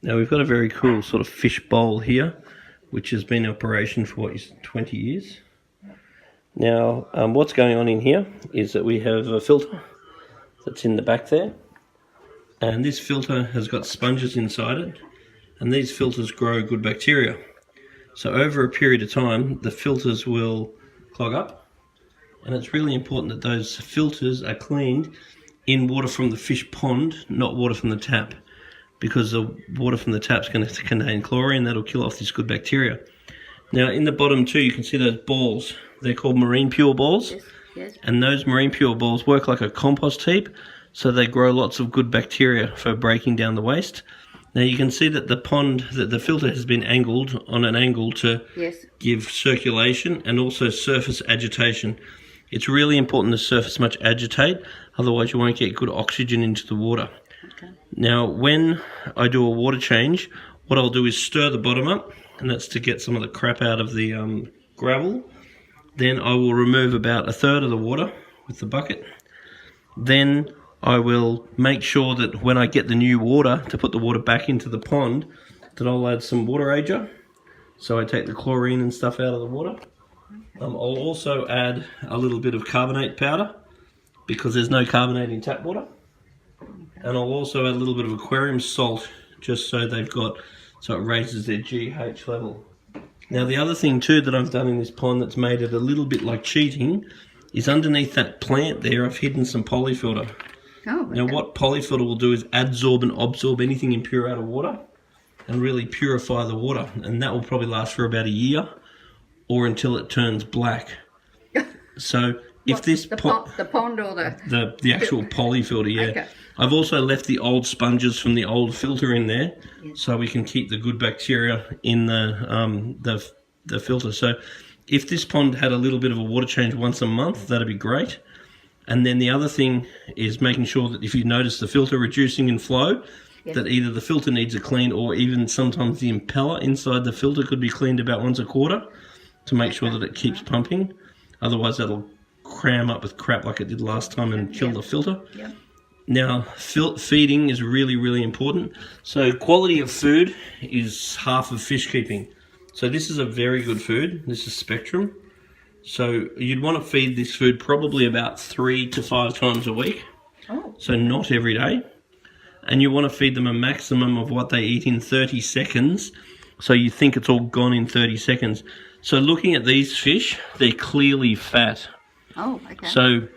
Now we've got a very cool sort of fish bowl here, which has been in operation for what is 20 years. Now what's going on in here is that we have a filter that's in the back there, and this filter has got sponges inside it, and these filters grow good bacteria. So over a period of time the filters will clog up, and it's really important that those filters are cleaned in water from the fish pond, not water from the tap, because the water from the tap is going to contain chlorine. That'll kill off this good bacteria. Now in the bottom too, you can see those balls. They're called marine pure balls. Yes. And those marine pure balls work like a compost heap, so they grow lots of good bacteria for breaking down the waste. Now you can see that the pond, that the filter has been angled on an angle to give circulation and also surface agitation. It's really important to surface much agitate, otherwise you won't get good oxygen into the water. Okay. Now when I do a water change, what I'll do is stir the bottom up, and that's to get some of the crap out of the gravel. Then I will remove about a third of the water with the bucket. Then I will make sure that when I get the new water to put the water back into the pond, that I'll add some water ager. So I take the chlorine and stuff out of the water. I'll also add a little bit of carbonate powder, because there's no carbonate in tap water. And I'll also add a little bit of aquarium salt, just so so it raises their GH level. Now the other thing too that I've done in this pond that's made it a little bit like cheating is underneath that plant there I've hidden some polyfilter. Oh, okay. Now what polyfilter will do is adsorb and absorb anything impure out of water and really purify the water, and that will probably last for about a year or until it turns black. So if this the pond or the actual polyfilter, yeah. Okay. I've also left the old sponges from the old filter in there, so we can keep the good bacteria in the filter. So if this pond had a little bit of a water change once a month, that'd be great. And then the other thing is making sure that if you notice the filter reducing in flow, that either the filter needs a clean, or even sometimes the impeller inside the filter could be cleaned about once a quarter to make sure that it keeps pumping. Otherwise that'll cram up with crap like it did last time and kill the filter. Yeah. Now, feeding is really, really important. So quality of food is half of fish keeping. So this is a very good food. This is Spectrum. So you'd want to feed this food probably about 3 to 5 times a week. Oh. So not every day. And you want to feed them a maximum of what they eat in 30 seconds. So you think it's all gone in 30 seconds. So looking at these fish, they're clearly fat. Oh, okay. So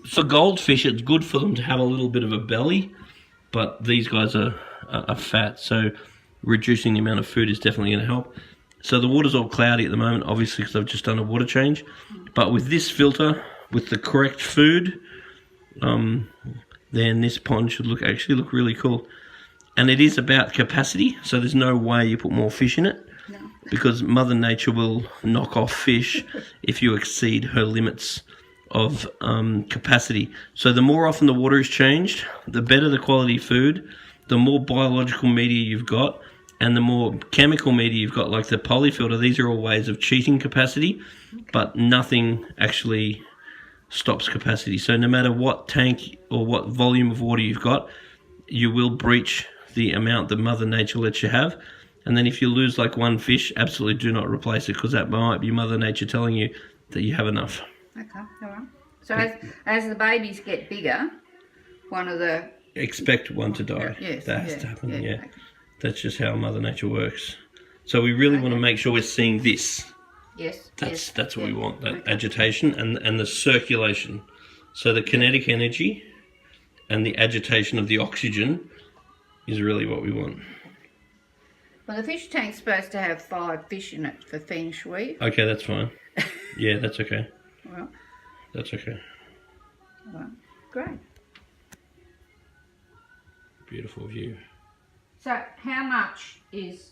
for goldfish, it's good for them to have a little bit of a belly, but these guys are fat, so reducing the amount of food is definitely going to help. So the water's all cloudy at the moment, obviously, because I've just done a water change. But with this filter, with the correct food, then this pond should actually look really cool. And it is about capacity, so there's no way you put more fish in it, because Mother Nature will knock off fish if you exceed her limits of capacity. So the more often the water is changed, the better the quality food, the more biological media you've got, and the more chemical media you've got, like the polyfilter. These are all ways of cheating capacity, but nothing actually stops capacity. So no matter what tank or what volume of water you've got, you will breach the amount that Mother Nature lets you have. And then if you lose like one fish, absolutely do not replace it, because that might be Mother Nature telling you that you have enough. Okay, all right. So as the babies get bigger, one of the... Expect one to die. Yes, that has to happen, yeah. Okay. That's just how Mother Nature works. So we really want to make sure we're seeing this. Yes. That's what we want, that agitation and the circulation. So the kinetic energy and the agitation of the oxygen is really what we want. Well, the fish tank's supposed to have 5 fish in it for feng shui. Okay, that's fine. Yeah, that's okay. Well, that's okay. Well, great. Beautiful view. So how much is...